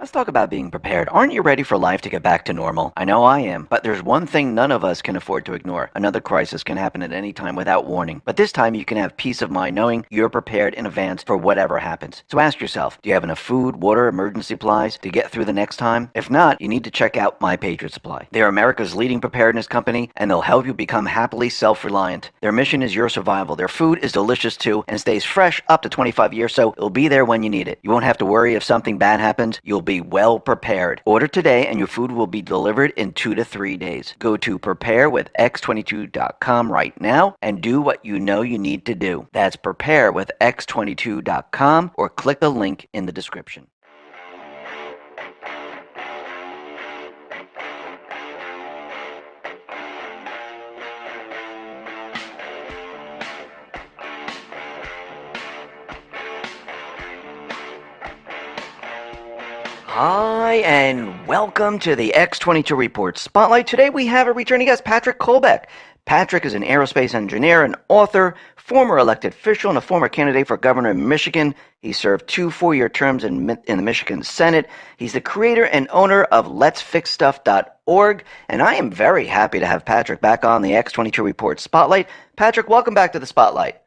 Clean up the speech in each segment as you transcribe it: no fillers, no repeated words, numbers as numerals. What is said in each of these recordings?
Let's talk about being prepared. Aren't you ready for life to get back to normal? I know I am, but there's one thing none of us can afford to ignore. Another crisis can happen at any time without warning. But this time you can have peace of mind knowing you're prepared in advance for whatever happens. So ask yourself, do you have enough food, water, emergency supplies to get through the next time? If not, you need to check out My Patriot Supply. They are America's leading preparedness company, and they'll help you become happily self-reliant. Their mission is your survival. Their food is delicious too and stays fresh up to 25 years, so it'll be there when you need it. You won't have to worry if something bad happens. You'll be well prepared. Order today and your food will be delivered in 2 to 3 days. Go to preparewithx22.com right now and do what you know you need to do. That's preparewithx22.com or click the link in the description. Hi, and welcome to the X22 Report Spotlight. Today we have a returning guest, Patrick Colbeck. Patrick is an aerospace engineer, an author, former elected official, and a former candidate for governor of Michigan. He served 2 4-year terms in the Michigan Senate. He's the creator and owner of letsfixstuff.org, and I am very happy to have Patrick back on the X22 Report Spotlight. Patrick, welcome back to the Spotlight.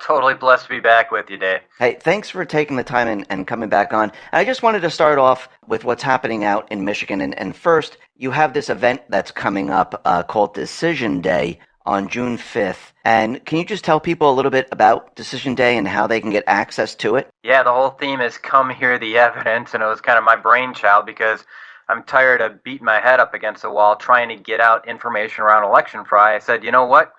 Totally blessed to be back with you, Dave. Hey, thanks for taking the time and coming back on. I just wanted to start off with what's happening out in Michigan. And first, you have this event that's coming up called Decision Day on June 5th. And can you just tell people a little bit about Decision Day and how they can get access to it? Yeah, the whole theme is come hear the evidence, and it was kind of my brainchild because I'm tired of beating my head up against the wall trying to get out information around election fraud. I said, you know what?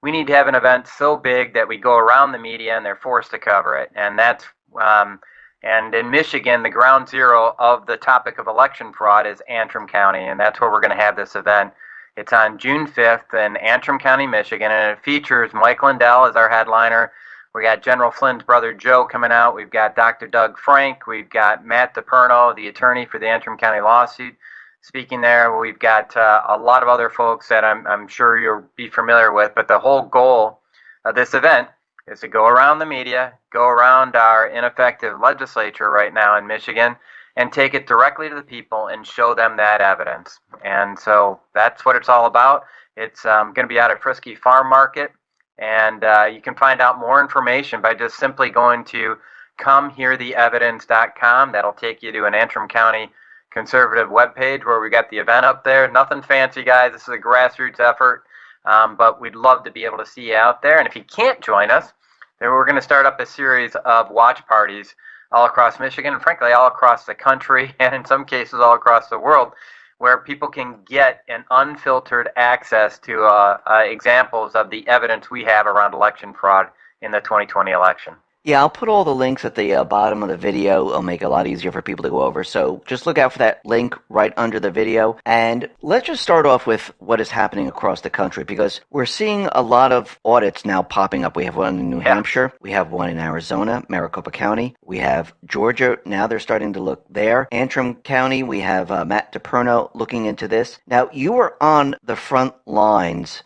We need to have an event so big that we go around the media and they're forced to cover it. And that's and in Michigan, the ground zero of the topic of election fraud is Antrim County, and that's where we're going to have this event. It's on June 5th in Antrim County, Michigan, and it features Mike Lindell as our headliner. We got General Flynn's brother Joe coming out. We've got Dr. Doug Frank. We've got Matt DePerno, the attorney for the Antrim County lawsuit, speaking there. We've got a lot of other folks that I'm sure you'll be familiar with, but the whole goal of this event is to go around the media, go around our ineffective legislature right now in Michigan, and take it directly to the people and show them that evidence. And so that's what it's all about. It's going to be out at Frisky Farm Market, and you can find out more information by just simply going to comeheartheevidence.com. That'll take you to an Antrim County conservative webpage where we got the event up there. Nothing fancy, guys. This is a grassroots effort, but we'd love to be able to see you out there. And if you can't join us, then we're going to start up a series of watch parties all across Michigan and frankly all across the country and in some cases all across the world where people can get an unfiltered access to examples of the evidence we have around election fraud in the 2020 election. Yeah, I'll put all the links at the bottom of the video. It'll make it a lot easier for people to go over. So just look out for that link right under the video. And let's just start off with what is happening across the country because we're seeing a lot of audits now popping up. We have one in New Hampshire. We have one in Arizona, Maricopa County. We have Georgia. Now they're starting to look there. Antrim County, we have Matt DePerno looking into this. Now, you were on the front lines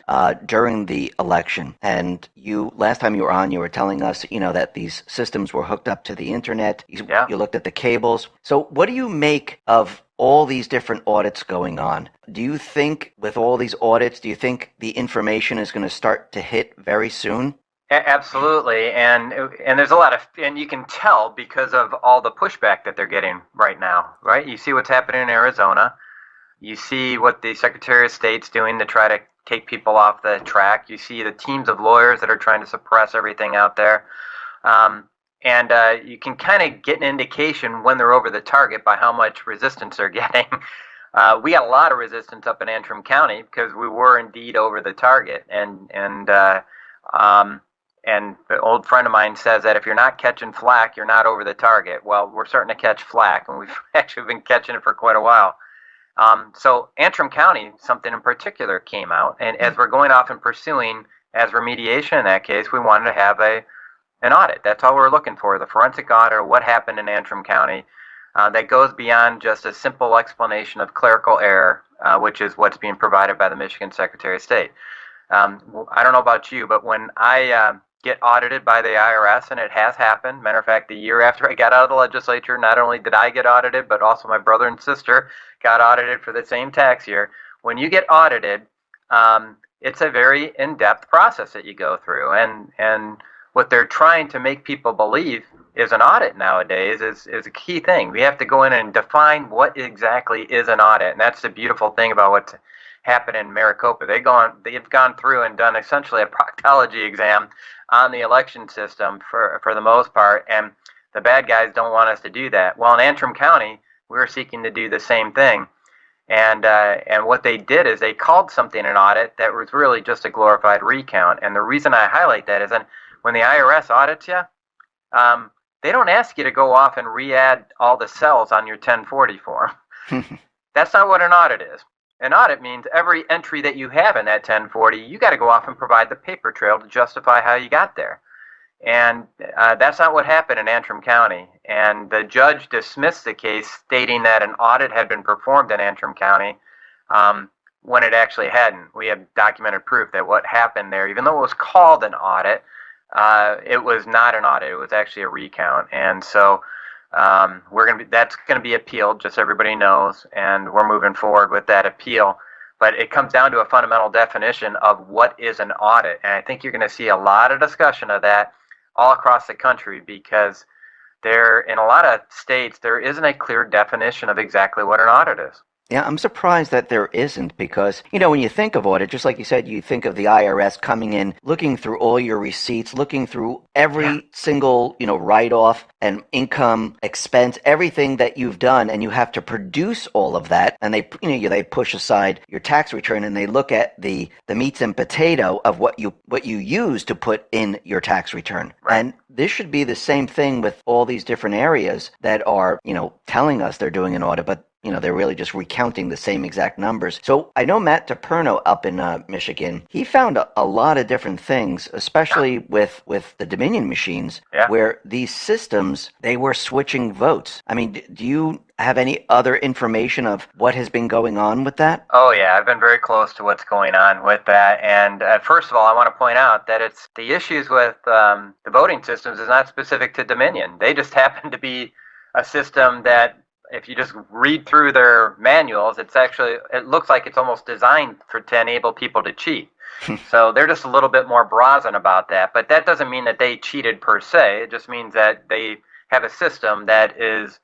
during the election. And last time you were on, you were telling us, that these systems were hooked up to the internet. You looked at the cables. So what do you make of all these different audits going on? Do you think with all these audits, do you think the information is going to start to hit very soon? Absolutely. And there's a lot of, and you can tell because of all the pushback that they're getting right now, right? You see what's happening in Arizona. You see what the Secretary of State's doing to try to take people off the track. You see the teams of lawyers that are trying to suppress everything out there. And you can kind of get an indication when they're over the target by how much resistance they're getting. We got a lot of resistance up in Antrim County because we were indeed over the target. And the old friend of mine says that if you're not catching flack, you're not over the target. Well, we're starting to catch flack, and we've actually been catching it for quite a while. So Antrim County, something in particular came out, and as we're going off and pursuing as remediation in that case, we wanted to have an audit. That's all we're looking for, the forensic audit of what happened in Antrim County that goes beyond just a simple explanation of clerical error, which is what's being provided by the Michigan Secretary of State. I don't know about you, but when I get audited by the IRS, and it has happened. Matter of fact, the year after I got out of the legislature, not only did I get audited, but also my brother and sister got audited for the same tax year. When you get audited, it's a very in-depth process that you go through, and what they're trying to make people believe is an audit nowadays is a key thing. We have to go in and define what exactly is an audit, and that's the beautiful thing about what's happened in Maricopa. They've gone through and done essentially a proctology exam on the election system for the most part, and the bad guys don't want us to do that. Well, in Antrim County, we were seeking to do the same thing. And what they did is they called something an audit that was really just a glorified recount. And the reason I highlight that is that when the IRS audits you, they don't ask you to go off and re-add all the cells on your 1040 form. That's not what an audit is. An audit means every entry that you have in that 1040, you got to go off and provide the paper trail to justify how you got there. And that's not what happened in Antrim County. And the judge dismissed the case, stating that an audit had been performed in Antrim County when it actually hadn't. We have documented proof that what happened there, even though it was called an audit, it was not an audit. It was actually a recount. And so that's going to be appealed, just so everybody knows, and we're moving forward with that appeal. But it comes down to a fundamental definition of what is an audit. And I think you're going to see a lot of discussion of that all across the country, because in a lot of states, there isn't a clear definition of exactly what an audit is. Yeah, I'm surprised that there isn't, because, when you think of audit, just like you said, you think of the IRS coming in, looking through all your receipts, looking through every single, write-off and income, expense, everything that you've done, and you have to produce all of that. And they push aside your tax return, and they look at the meats and potato of what you use to put in your tax return. Right. And this should be the same thing with all these different areas that are, telling us they're doing an audit, but they're really just recounting the same exact numbers. So I know Matt DePerno up in Michigan, he found a lot of different things, especially with the Dominion machines, where these systems, they were switching votes. I mean, do you have any other information of what has been going on with that? Oh, yeah. I've been very close to what's going on with that. And first of all, I want to point out that it's the issues with the voting systems is not specific to Dominion. They just happen to be a system that, if you just read through their manuals, it looks like it's almost designed to enable people to cheat. So they're just a little bit more brazen about that. But that doesn't mean that they cheated per se. It just means that they have a system that is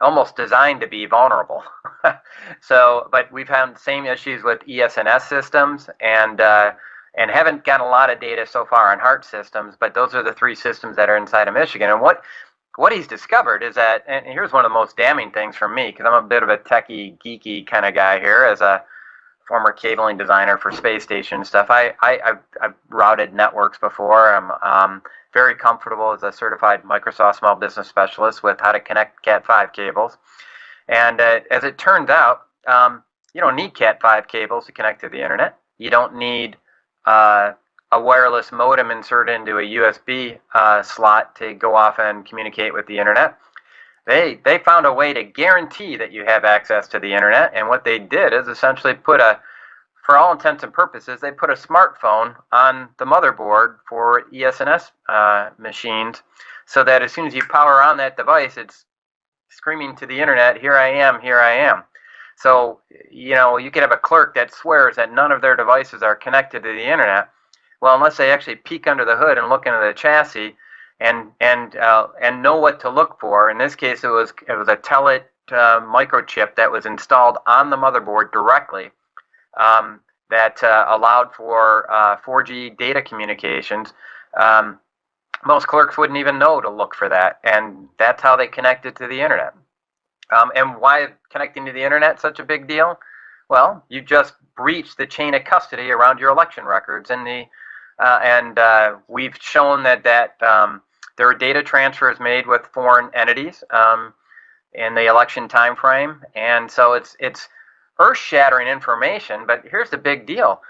almost designed to be vulnerable. But we've had the same issues with ES&S systems, and haven't gotten a lot of data so far on HART systems, but those are the three systems that are inside of Michigan. And what he's discovered is that, and here's one of the most damning things for me, because I'm a bit of a techie, geeky kind of guy here as a former cabling designer for space station stuff. I've routed networks before. I'm very comfortable as a certified Microsoft small business specialist with how to connect Cat5 cables. And as it turns out, you don't need Cat5 cables to connect to the internet. You don't need a wireless modem inserted into a USB slot to go off and communicate with the internet. They found a way to guarantee that you have access to the internet, and what they did is essentially for all intents and purposes, they put a smartphone on the motherboard for ES&S machines, so that as soon as you power on that device, it's screaming to the internet, "Here I am, here I am." So, you could have a clerk that swears that none of their devices are connected to the internet. Well, unless they actually peek under the hood and look into the chassis and know what to look for. In this case, it was a Telit microchip that was installed on the motherboard directly, that allowed for 4G data communications. Most clerks wouldn't even know to look for that, and that's how they connected to the internet. And why is connecting to the internet such a big deal? Well, you just breached the chain of custody around your election records, and we've shown that there are data transfers made with foreign entities in the election time frame, and so it's earth-shattering information. But here's the big deal: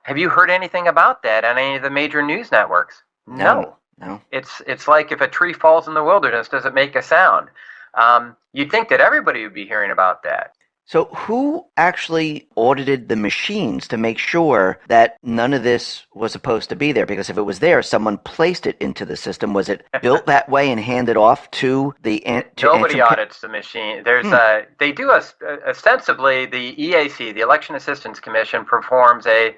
have you heard anything about that on any of the major news networks? No. It's like if a tree falls in the wilderness, does it make a sound? You'd think that everybody would be hearing about that. So who actually audited the machines to make sure that none of this was supposed to be there? Because if it was there, someone placed it into the system. Was it built that way and handed off to the Nobody audits the machine. They do ostensibly the EAC, the Election Assistance Commission, performs a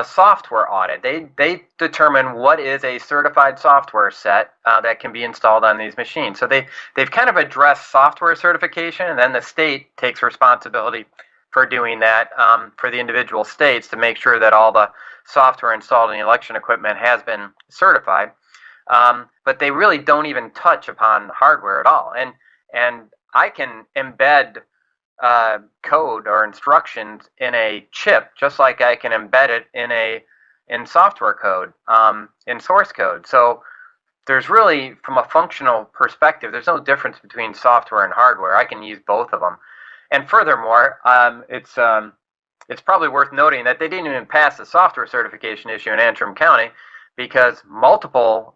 software audit. They determine what is a certified software set that can be installed on these machines. So they've kind of addressed software certification, and then the state takes responsibility for doing that for the individual states to make sure that all the software installed in the election equipment has been certified. But they really don't even touch upon hardware at all. And I can embed code or instructions in a chip, just like I can embed it in software code, in source code. So there's really, from a functional perspective, there's no difference between software and hardware. I can use both of them. And furthermore, it's probably worth noting that they didn't even pass the software certification issue in Antrim County, because multiple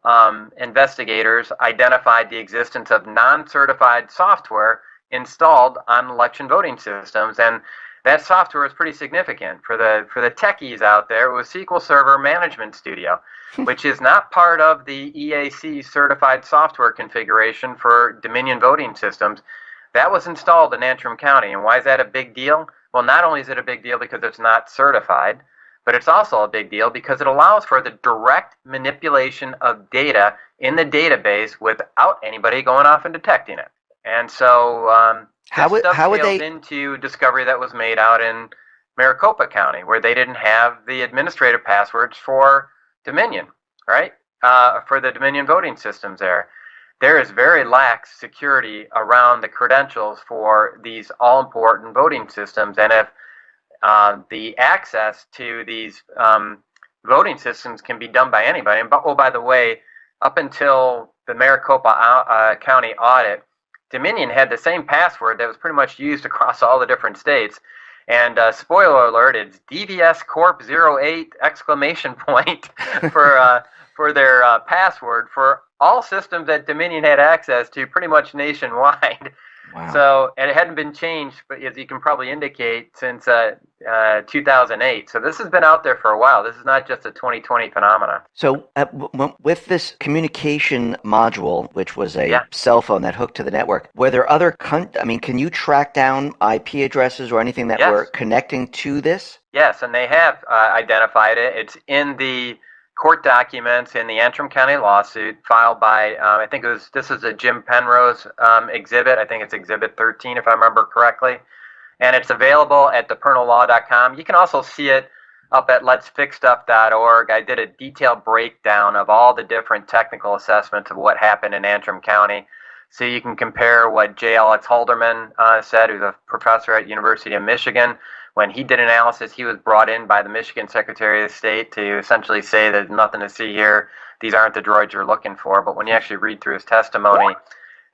investigators identified the existence of non-certified software installed on election voting systems, and that software is pretty significant for the techies out there. It was SQL Server Management Studio, which is not part of the EAC certified software configuration for Dominion voting systems. That was installed in Antrim County. And why is that a big deal? Well, not only is it a big deal because it's not certified, but it's also a big deal because it allows for the direct manipulation of data in the database without anybody going off and detecting it. And so this dovetails into discovery that was made out in Maricopa County, where they didn't have the administrative passwords for Dominion, right? For the Dominion voting systems there. There is very lax security around the credentials for these all-important voting systems. And if the access to these voting systems can be done by anybody. And, oh, by the way, up until the Maricopa County audit, Dominion had the same password that was pretty much used across all the different states. And spoiler alert, it's DVS Corp 08 exclamation point for their password for all systems that Dominion had access to pretty much nationwide. Wow. So, and it hadn't been changed, but as you can probably indicate, since 2008. So this has been out there for a while. This is not just a 2020 phenomenon. So with this communication module, which was a cell phone that hooked to the network, were there other, can you track down IP addresses or anything that were connecting to this? Yes, and they have identified it. It's in the court documents in the Antrim County lawsuit filed by, this is a Jim Penrose exhibit. I think it's Exhibit 13, if I remember correctly. And it's available at thepernolaw.com. You can also see it up at letsfixstuff.org. I did a detailed breakdown of all the different technical assessments of what happened in Antrim County. So you can compare what J. Alex Halderman said, who's a professor at University of Michigan. When he did analysis, he was brought in by the Michigan Secretary of State to essentially say there's nothing to see here. These aren't the droids you're looking for. But when you actually read through his testimony,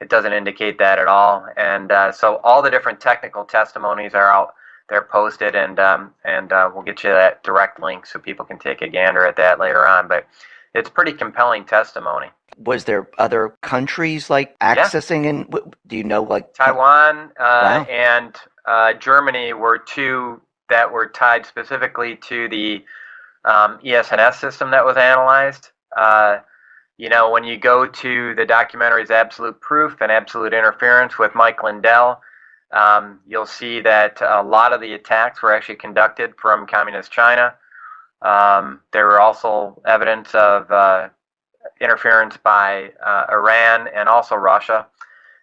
it doesn't indicate that at all. And so all the different technical testimonies are out there posted, and we'll get you that direct link so people can take a gander at that later on. But it's pretty compelling testimony. Was there other countries like accessing, and do you know, like Taiwan and Germany were two that were tied specifically to the ES&S system that was analyzed. When you go to the documentaries Absolute Proof and Absolute Interference with Mike Lindell, you'll see that a lot of the attacks were actually conducted from Communist China. There were also evidence of interference by Iran and also Russia.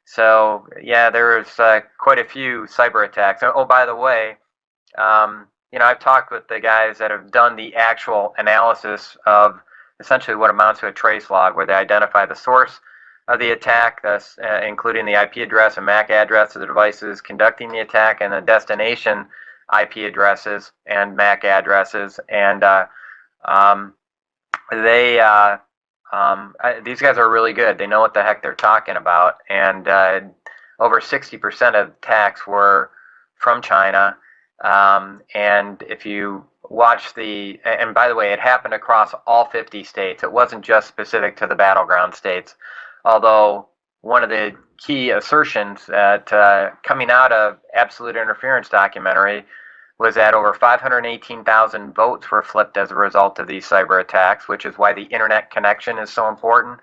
So, there was quite a few cyber attacks. Oh, by the way, I've talked with the guys that have done the actual analysis of essentially what amounts to a trace log, where they identify the source of the attack, thus including the IP address and MAC address of the devices conducting the attack, and the destination IP addresses and MAC addresses. And these guys are really good. They know what the heck they're talking about. And over 60% of attacks were from China. And if you watch and by the way, it happened across all 50 states. It wasn't just specific to the battleground states. Although one of the key assertions that coming out of Absolute Interference documentary was that over 518,000 votes were flipped as a result of these cyber attacks, which is why the internet connection is so important.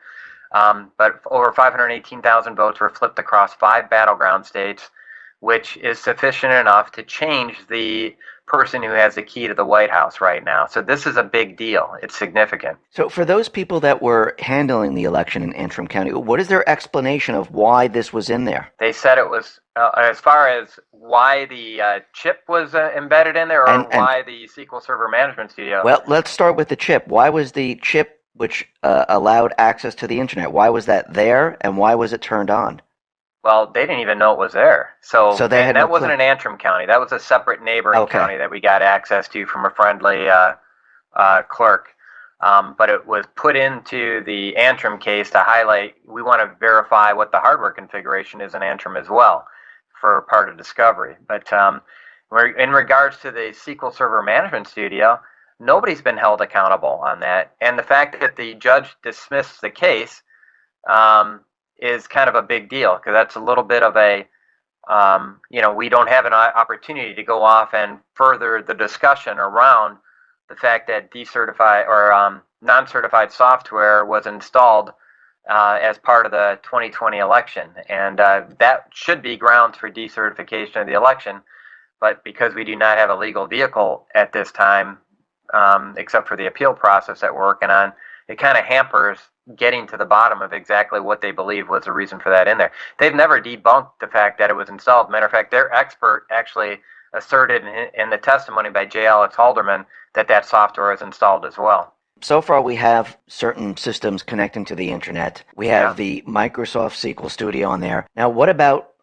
But over 518,000 votes were flipped across 5 battleground states, which is sufficient enough to change the person who has the key to the White House right now. So this is a big deal. It's significant. So for those people that were handling the election in Antrim County, what is their explanation of why this was in there? They said it was, as far as why the chip was embedded in there, or why the SQL Server Management Studio. Well, let's start with the chip. Why was the chip, which allowed access to the internet, why was that there, and why was it turned on? Well, they didn't even know it was there. So that wasn't in Antrim County. That was a separate neighboring county that we got access to from a friendly clerk. But it was put into the Antrim case to highlight, we want to verify what the hardware configuration is in Antrim as well for part of discovery. But in regards to the SQL Server Management Studio, nobody's been held accountable on that. And the fact that the judge dismissed the case is kind of a big deal, because that's a little bit of a, we don't have an opportunity to go off and further the discussion around the fact that decertified or non-certified software was installed as part of the 2020 election. And that should be grounds for decertification of the election. But because we do not have a legal vehicle at this time, except for the appeal process that we're working on, it kind of hampers getting to the bottom of exactly what they believe was the reason for that in there. They've never debunked the fact that it was installed. Matter of fact, their expert actually asserted in the testimony by J. Alex Halderman that software is installed as well. So far, we have certain systems connecting to the internet. We have the Microsoft SQL Studio on there. Now, what about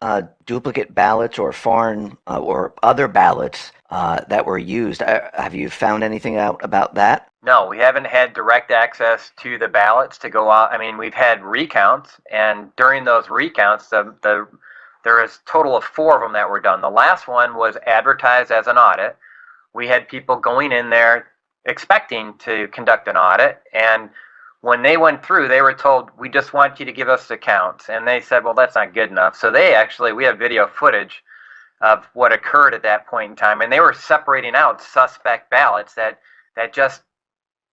duplicate ballots or foreign or other ballots that were used? Have you found anything out about that? No, we haven't had direct access to the ballots to go out. I mean, we've had recounts, and during those recounts, there is a total of 4 of them that were done. The last one was advertised as an audit. We had people going in there expecting to conduct an audit, and when they went through, they were told, we just want you to give us the counts. And they said, well, that's not good enough. So we have video footage of what occurred at that point in time, and they were separating out suspect ballots that just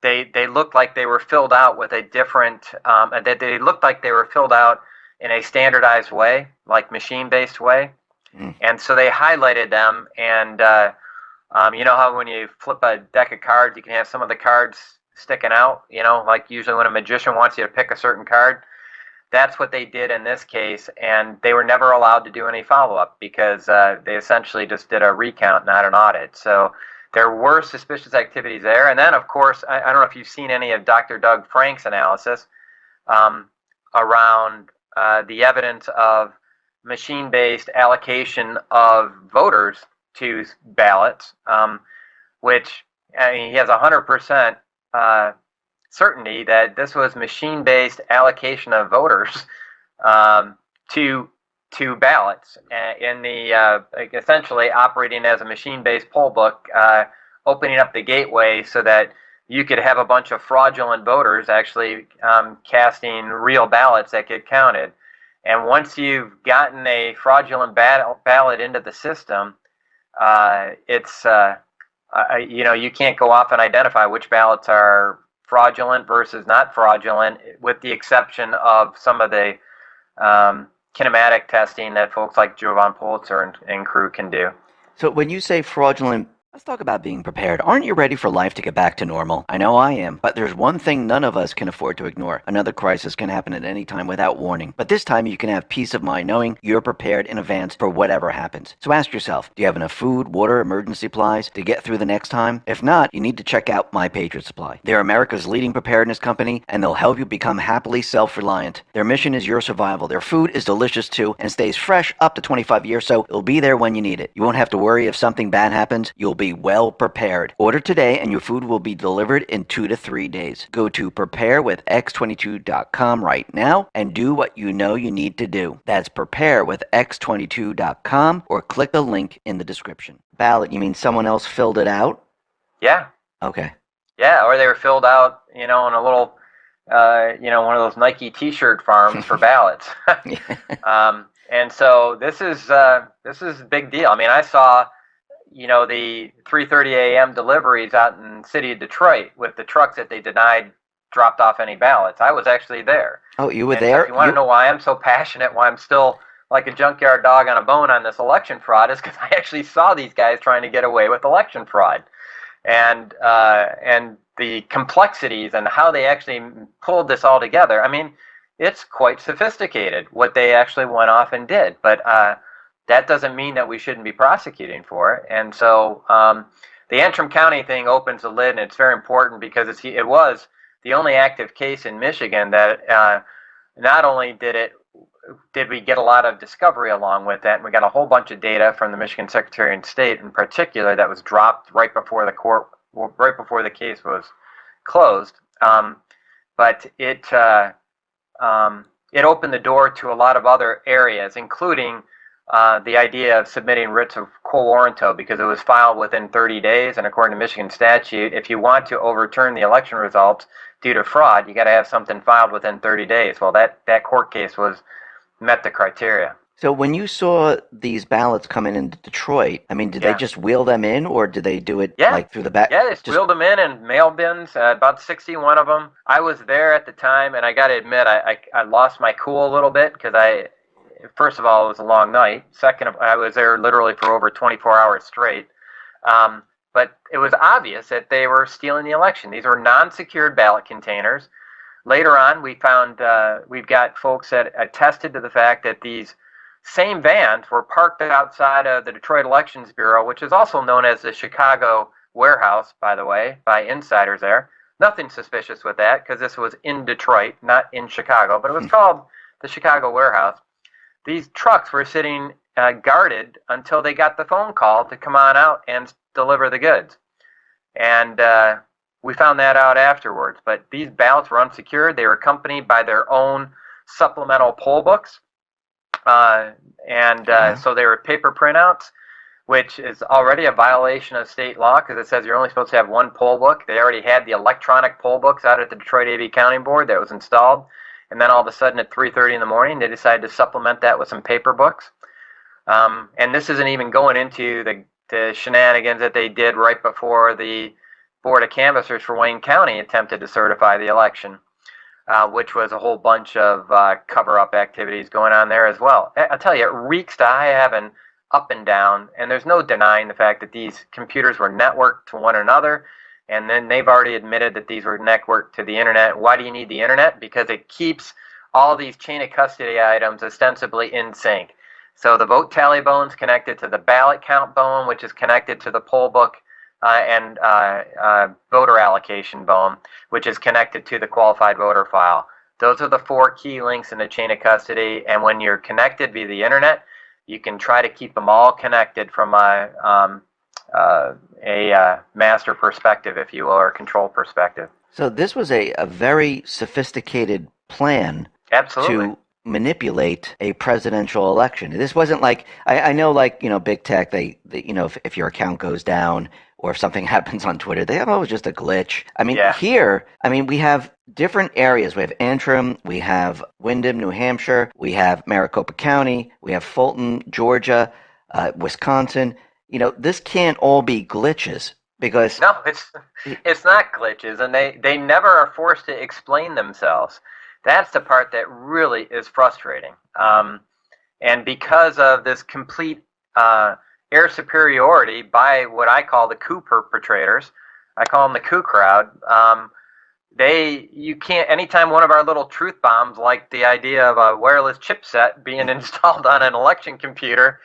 they looked like they were filled out with a different that they looked like they were filled out in a standardized way, like machine-based way. And so they highlighted them, and you know how when you flip a deck of cards, you can have some of the cards sticking out, like usually when a magician wants you to pick a certain card. That's what they did in this case, and they were never allowed to do any follow-up because they essentially just did a recount, not an audit. So there were suspicious activities there. And then, of course, I don't know if you've seen any of Dr. Doug Frank's analysis around the evidence of machine-based allocation of voters to ballots, which he has 100% certainty that this was machine-based allocation of voters to ballots in the essentially operating as a machine-based poll book, opening up the gateway so that you could have a bunch of fraudulent voters actually casting real ballots that get counted. And once you've gotten a fraudulent ballot into the system, it's you can't go off and identify which ballots are fraudulent versus not fraudulent, with the exception of some of the kinematic testing that folks like Jovan Pulitzer and crew can do. So when you say fraudulent, let's talk about being prepared. Aren't you ready for life to get back to normal? I know I am, but there's one thing none of us can afford to ignore. Another crisis can happen at any time without warning. But this time you can have peace of mind knowing you're prepared in advance for whatever happens. So ask yourself, do you have enough food, water, emergency supplies to get through the next time? If not, you need to check out My Patriot Supply. They're America's leading preparedness company, and they'll help you become happily self-reliant. Their mission is your survival. Their food is delicious too and stays fresh up to 25 years, so it'll be there when you need it. You won't have to worry if something bad happens. You'll be well prepared. Order today and your food will be delivered in 2 to 3 days. Go to preparewithx22.com right now and do what you know you need to do. That's preparewithx22.com or click the link in the description. Ballot, you mean someone else filled it out? Yeah. Okay. Yeah, or they were filled out, in a little one of those Nike T-shirt farms for ballots. And so this is a big deal. I mean, I saw, the 3:30 a.m. deliveries out in the city of Detroit with the trucks that they denied dropped off any ballots. I was actually there. Oh, you were And there? So if you want to know why I'm so passionate, why I'm still like a junkyard dog on a bone on this election fraud, is because I actually saw these guys trying to get away with election fraud, and the complexities and how they actually pulled this all together. I mean, it's quite sophisticated what they actually went off and did, but that doesn't mean that we shouldn't be prosecuting for it. And so the Antrim County thing opens the lid, and it's very important because it was the only active case in Michigan that not only did we get a lot of discovery along with that, and we got a whole bunch of data from the Michigan Secretary of State in particular that was dropped right before the case was closed, but it opened the door to a lot of other areas, including the idea of submitting writs of quo warranto, because it was filed within 30 days, and according to Michigan statute, if you want to overturn the election results due to fraud, you got to have something filed within 30 days. Well, that court case met the criteria. So when you saw these ballots coming into Detroit, I mean, did they just wheel them in, or did they do it like through the back? Yeah, they wheeled them in mail bins, about 61 of them. I was there at the time, and I got to admit, I lost my cool a little bit because first of all, it was a long night. Second, I was there literally for over 24 hours straight. But it was obvious that they were stealing the election. These were non-secured ballot containers. Later on, we found we've got folks that attested to the fact that these same vans were parked outside of the Detroit Elections Bureau, which is also known as the Chicago warehouse, by the way, by insiders there. Nothing suspicious with that, because this was in Detroit, not in Chicago, but it was called the Chicago warehouse. These trucks were sitting guarded until they got the phone call to come on out and deliver the goods. And we found that out afterwards. But these ballots were unsecured. They were accompanied by their own supplemental poll books. So they were paper printouts, which is already a violation of state law because it says you're only supposed to have one poll book. They already had the electronic poll books out at the Detroit AV County Board that was installed. And then all of a sudden at 3:30 in the morning, they decided to supplement that with some paper books. And this isn't even going into the shenanigans that they did right before the Board of Canvassers for Wayne County attempted to certify the election, which was a whole bunch of cover-up activities going on there as well. I'll tell you, it reeks to high heaven up and down, and there's no denying the fact that these computers were networked to one another, and then they've already admitted that these were networked to the internet. Why do you need the internet? Because it keeps all these chain of custody items ostensibly in sync. So the vote tally bone's connected to the ballot count bone, which is connected to the poll book, and voter allocation bone, which is connected to the qualified voter file. Those are the four key links in the chain of custody, and when you're connected via the internet, you can try to keep them all connected from a master perspective, if you will, or control perspective. So this was a very sophisticated plan. Absolutely. To manipulate a presidential election. This wasn't like, I know, like, big tech, they if your account goes down or if something happens on Twitter, they have, it was just a glitch. I mean, here, we have different areas. We have Antrim, we have Windham, New Hampshire, we have Maricopa County, we have Fulton, Georgia, Wisconsin. This can't all be glitches because... No, it's not glitches, and they never are forced to explain themselves. That's the part that really is frustrating. And because of this complete air superiority by what I call the coup perpetrators, I call them the coup crowd, you can't, anytime one of our little truth bombs, like the idea of a wireless chipset being installed on an election computer,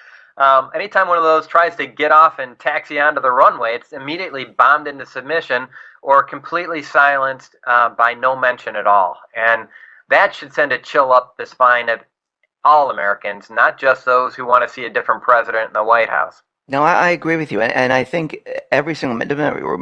anytime one of those tries to get off and taxi onto the runway, it's immediately bombed into submission or completely silenced by no mention at all. And that should send a chill up the spine of all Americans, not just those who want to see a different president in the White House. No, I agree with you. And I think every single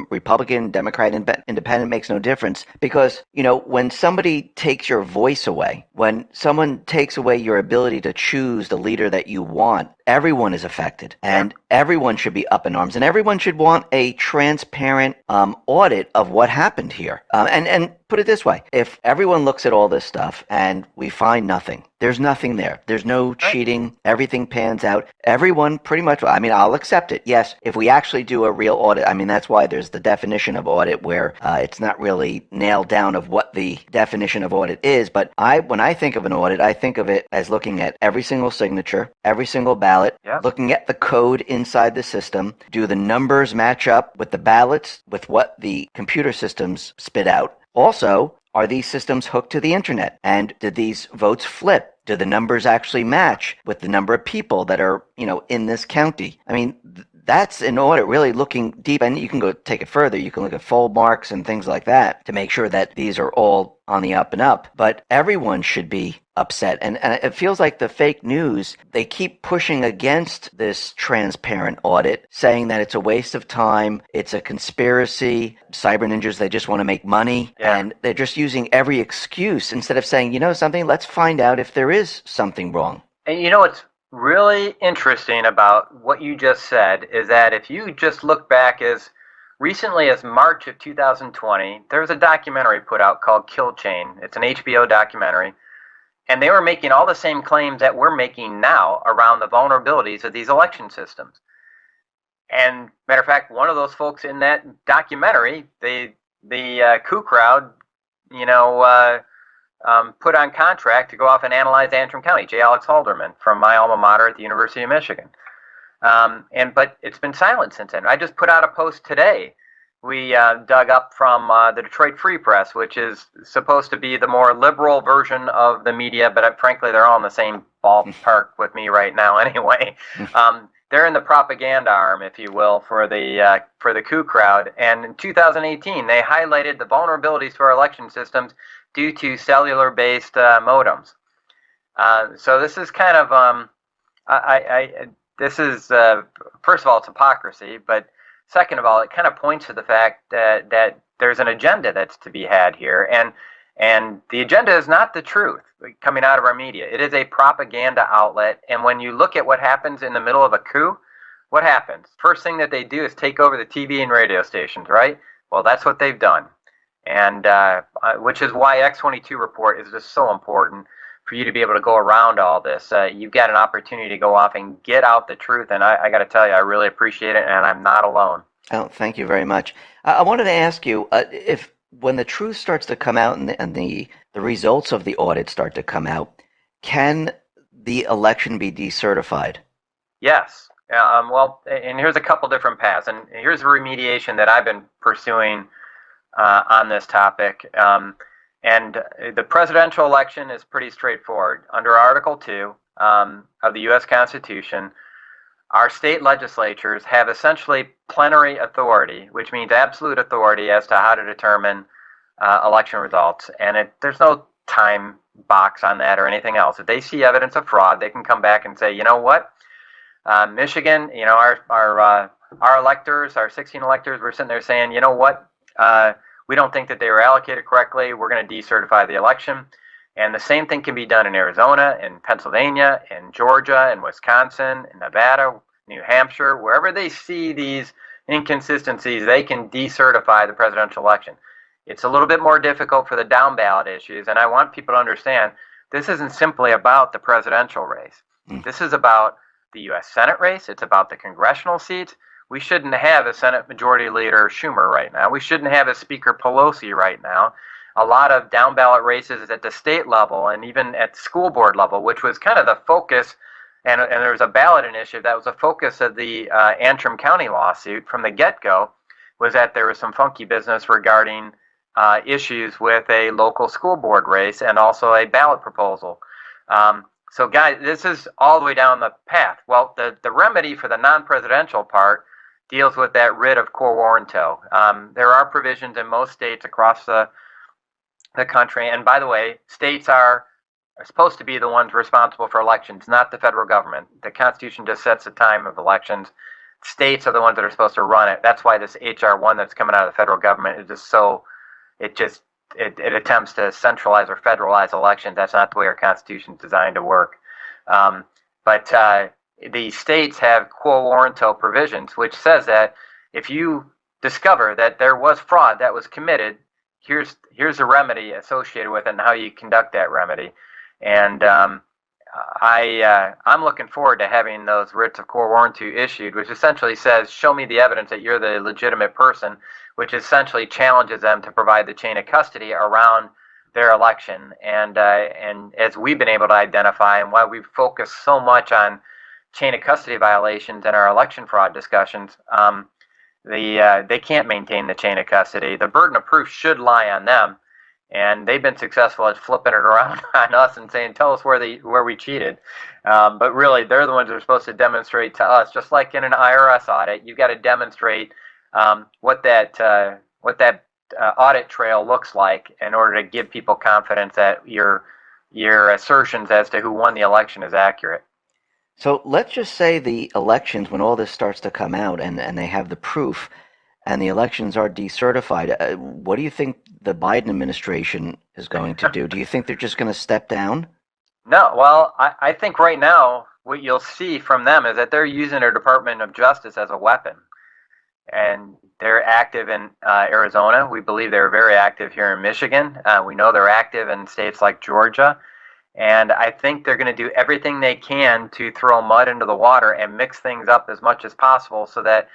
Republican, Democrat, Independent makes no difference because, when somebody takes your voice away, when someone takes away your ability to choose the leader that you want, everyone is affected, and everyone should be up in arms, and everyone should want a transparent audit of what happened here. And put it this way, if everyone looks at all this stuff and we find nothing, there's nothing there. There's no cheating. Everything pans out. Everyone pretty much, I mean, I'll accept it. Yes, if we actually do a real audit, I mean, that's why there's the definition of audit where it's not really nailed down of what the definition of audit is. But when I think of an audit, I think of it as looking at every single signature, every single ballot, looking at the code inside the system. Do the numbers match up with the ballots, with what the computer systems spit out? Also, are these systems hooked to the internet? And did these votes flip? Do the numbers actually match with the number of people that are, in this county? I mean, that's an audit really looking deep, and you can go take it further. You can look at fold marks and things like that to make sure that these are all on the up and up. But everyone should be upset. And it feels like the fake news, they keep pushing against this transparent audit, saying that it's a waste of time, it's a conspiracy, cyber ninjas, they just want to make money, and they're just using every excuse instead of saying, something, let's find out if there is something wrong. And what's really interesting about what you just said is that if you just look back as recently as March of 2020, there was a documentary put out called Kill Chain. It's an HBO documentary. And they were making all the same claims that we're making now around the vulnerabilities of these election systems. And matter of fact, one of those folks in that documentary, the coup crowd, put on contract to go off and analyze Antrim County, J. Alex Halderman from my alma mater at the University of Michigan. But it's been silent since then. I just put out a post today. We dug up from the Detroit Free Press, which is supposed to be the more liberal version of the media, but frankly, they're all in the same ballpark with me right now anyway. They're in the propaganda arm, if you will, for the coup crowd. And in 2018, they highlighted the vulnerabilities to our election systems due to cellular-based modems. So this is kind of, first of all, it's hypocrisy, but second of all, it kind of points to the fact that there's an agenda that's to be had here, and the agenda is not the truth coming out of our media. It is a propaganda outlet, and when you look at what happens in the middle of a coup, what happens? First thing that they do is take over the TV and radio stations, right? Well, that's what they've done, and which is why X22 report is just so important for you to be able to go around all this. You've got an opportunity to go off and get out the truth, and I got to tell you, I really appreciate it, and I'm not alone. Oh, thank you very much. I wanted to ask you, if when the truth starts to come out and the results of the audit start to come out, can the election be decertified? Yes. Well, and here's a couple different paths, and here's the remediation that I've been pursuing on this topic. And the presidential election is pretty straightforward. Under Article 2 of the U.S. Constitution, our state legislatures have essentially plenary authority, which means absolute authority as to how to determine election results. And there's no time box on that or anything else. If they see evidence of fraud, they can come back and say, you know what, Michigan, our electors, our 16 electors, we're sitting there saying, you know what, we don't think that they were allocated correctly. We're going to decertify the election. And the same thing can be done in Arizona, in Pennsylvania, in Georgia, in Wisconsin, in Nevada, New Hampshire. Wherever they see these inconsistencies, they can decertify the presidential election. It's a little bit more difficult for the down ballot issues. And I want people to understand this isn't simply about the presidential race. This is about the U.S. Senate race. It's about the congressional seats. We shouldn't have a Senate Majority Leader Schumer right now. We shouldn't have a Speaker Pelosi right now. A lot of down ballot races at the state level and even at school board level, which was kind of the focus, and there was a ballot initiative that was a focus of the Antrim County lawsuit from the get-go, was that there was some funky business regarding issues with a local school board race and also a ballot proposal. So guys, this is all the way down the path. Well, the remedy for the non-presidential part deals with that writ of quo warranto. There are provisions in most states across the country, and by the way, states are supposed to be the ones responsible for elections, not the federal government. The Constitution just sets the time of elections. States are the ones that are supposed to run it. That's why this HR 1 that's coming out of the federal government is just so, it attempts to centralize or federalize elections. That's not the way our Constitution is designed to work. But the states have quo warranto provisions, which says that if you discover that there was fraud that was committed, here's a remedy associated with it and how you conduct that remedy. And I'm looking forward to having those writs of quo warranto issued, which essentially says, show me the evidence that you're the legitimate person, which essentially challenges them to provide the chain of custody around their election. And as we've been able to identify, and why we've focused so much on chain of custody violations in our election fraud discussions, they can't maintain the chain of custody. The burden of proof should lie on them. And they've been successful at flipping it around on us and saying, tell us where we cheated. But really, they're the ones that are supposed to demonstrate to us, just like in an IRS audit, you've got to demonstrate what that audit trail looks like in order to give people confidence that your assertions as to who won the election is accurate. So let's just say the elections, when all this starts to come out and they have the proof, and the elections are decertified, what do you think the Biden administration is going to do? Do you think they're just going to step down? No, well, I think right now what you'll see from them is that they're using their Department of Justice as a weapon. And they're active in Arizona. We believe they're very active here in Michigan. We know they're active in states like Georgia. And I think they're going to do everything they can to throw mud into the water and mix things up as much as possible so that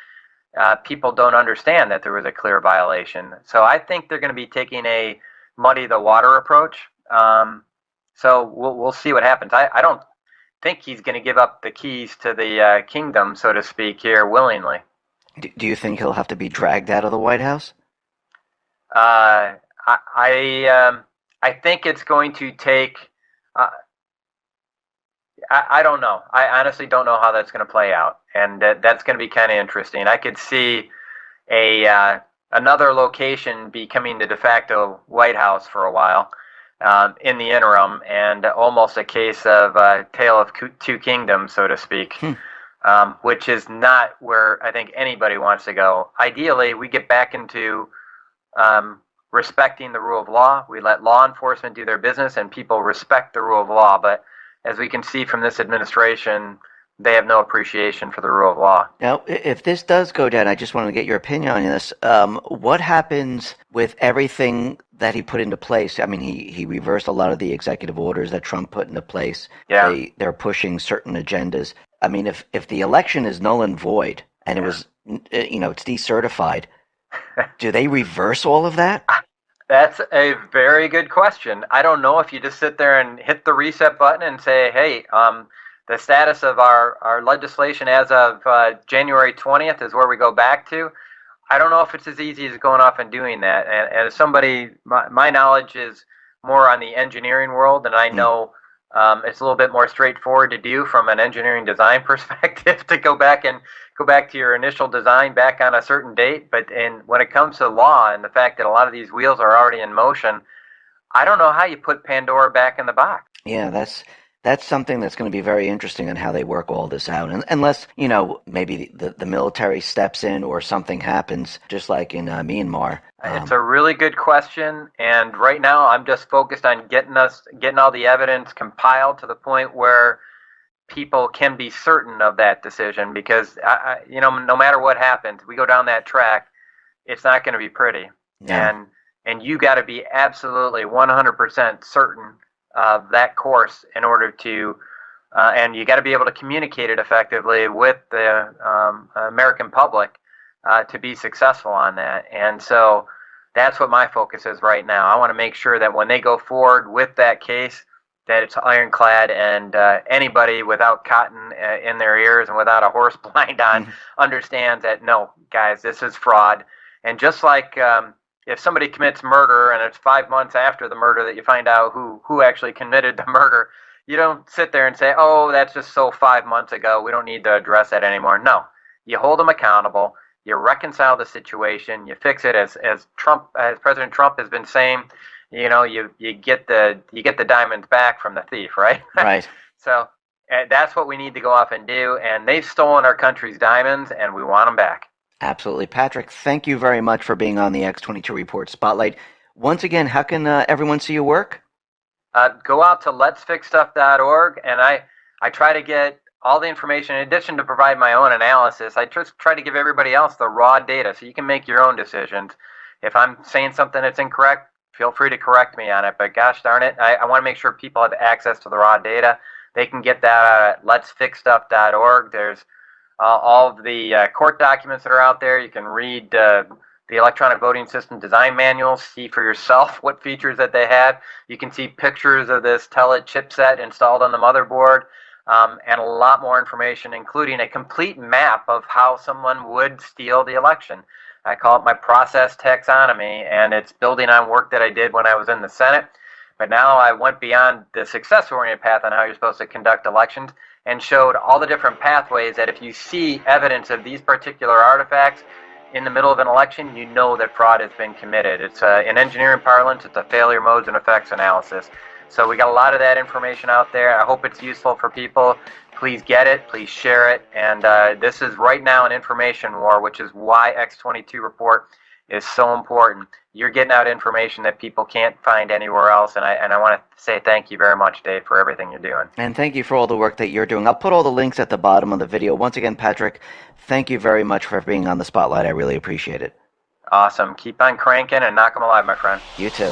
people don't understand that there was a clear violation. So I think they're going to be taking a muddy the water approach. So we'll see what happens. I don't think he's going to give up the keys to the kingdom, so to speak, here willingly. Do you think he'll have to be dragged out of the White House? I think it's going to take. I don't know. I honestly don't know how that's going to play out, and that's going to be kind of interesting. I could see another location becoming the de facto White House for a while in the interim, and almost a case of tale of two kingdoms, so to speak, which is not where I think anybody wants to go. Ideally, we get back into respecting the rule of law. We let law enforcement do their business, and people respect the rule of law. But as we can see from this administration, they have no appreciation for the rule of law. Now, if this does go down, I just wanted to get your opinion on this. What happens with everything that he put into place? I mean, he reversed a lot of the executive orders that Trump put into place. Yeah. They're pushing certain agendas. I mean, if the election is null and void and it was, it's decertified, do they reverse all of that? That's a very good question. I don't know if you just sit there and hit the reset button and say, hey, the status of our legislation as of January 20th is where we go back to. I don't know if it's as easy as going off and doing that. And as somebody, my knowledge is more on the engineering world, and I know it's a little bit more straightforward to do from an engineering design perspective to go back to your initial design back on a certain date. But when it comes to law and the fact that a lot of these wheels are already in motion, I don't know how you put Pandora back in the box. Yeah, that's something that's going to be very interesting on how they work all this out. And unless, maybe the military steps in or something happens, just like in Myanmar. It's a really good question. And right now I'm just focused on getting all the evidence compiled to the point where people can be certain of that decision, because no matter what happens, we go down that track, it's not going to be pretty. Yeah. And you got to be absolutely 100% certain of that course in order to, and you got to be able to communicate it effectively with the American public to be successful on that. And so that's what my focus is right now. I want to make sure that when they go forward with that case, that it's ironclad, and anybody without cotton in their ears and without a horse blind on understands that, no, guys, this is fraud. And just like if somebody commits murder and it's 5 months after the murder that you find out who actually committed the murder, you don't sit there and say, oh, that's just so 5 months ago, we don't need to address that anymore. No, you hold them accountable, you reconcile the situation, you fix it as President Trump has been saying. You get the diamonds back from the thief, right? Right. So that's what we need to go off and do. And they've stolen our country's diamonds, and we want them back. Absolutely. Patrick, thank you very much for being on the X22 Report Spotlight. once again, how can everyone see your work? Go out to letsfixstuff.org, and I try to get all the information, in addition to provide my own analysis. I just try to give everybody else the raw data so you can make your own decisions. If I'm saying something that's incorrect, feel free to correct me on it, but gosh darn it, I want to make sure people have access to the raw data. They can get that at letsfixstuff.org. There's all of the court documents that are out there. You can read the electronic voting system design manual, see for yourself what features that they have. You can see pictures of this Telit chipset installed on the motherboard, and a lot more information, including a complete map of how someone would steal the election. I call it my process taxonomy, and it's building on work that I did when I was in the Senate. But now I went beyond the success-oriented path on how you're supposed to conduct elections and showed all the different pathways that if you see evidence of these particular artifacts in the middle of an election, you know that fraud has been committed. It's in engineering parlance, it's a failure modes and effects analysis. So we got a lot of that information out there. I hope it's useful for people. Please get it, please share it. And this is right now an information war, which is why X22 report is so important. You're getting out information that people can't find anywhere else, and I want to say thank you very much, Dave, for everything you're doing. And thank you for all the work that you're doing. I'll put all the links at the bottom of the video. Once again, Patrick, thank you very much for being on the spotlight. I really appreciate it. Awesome. Keep on cranking and knock 'em alive, my friend. You too.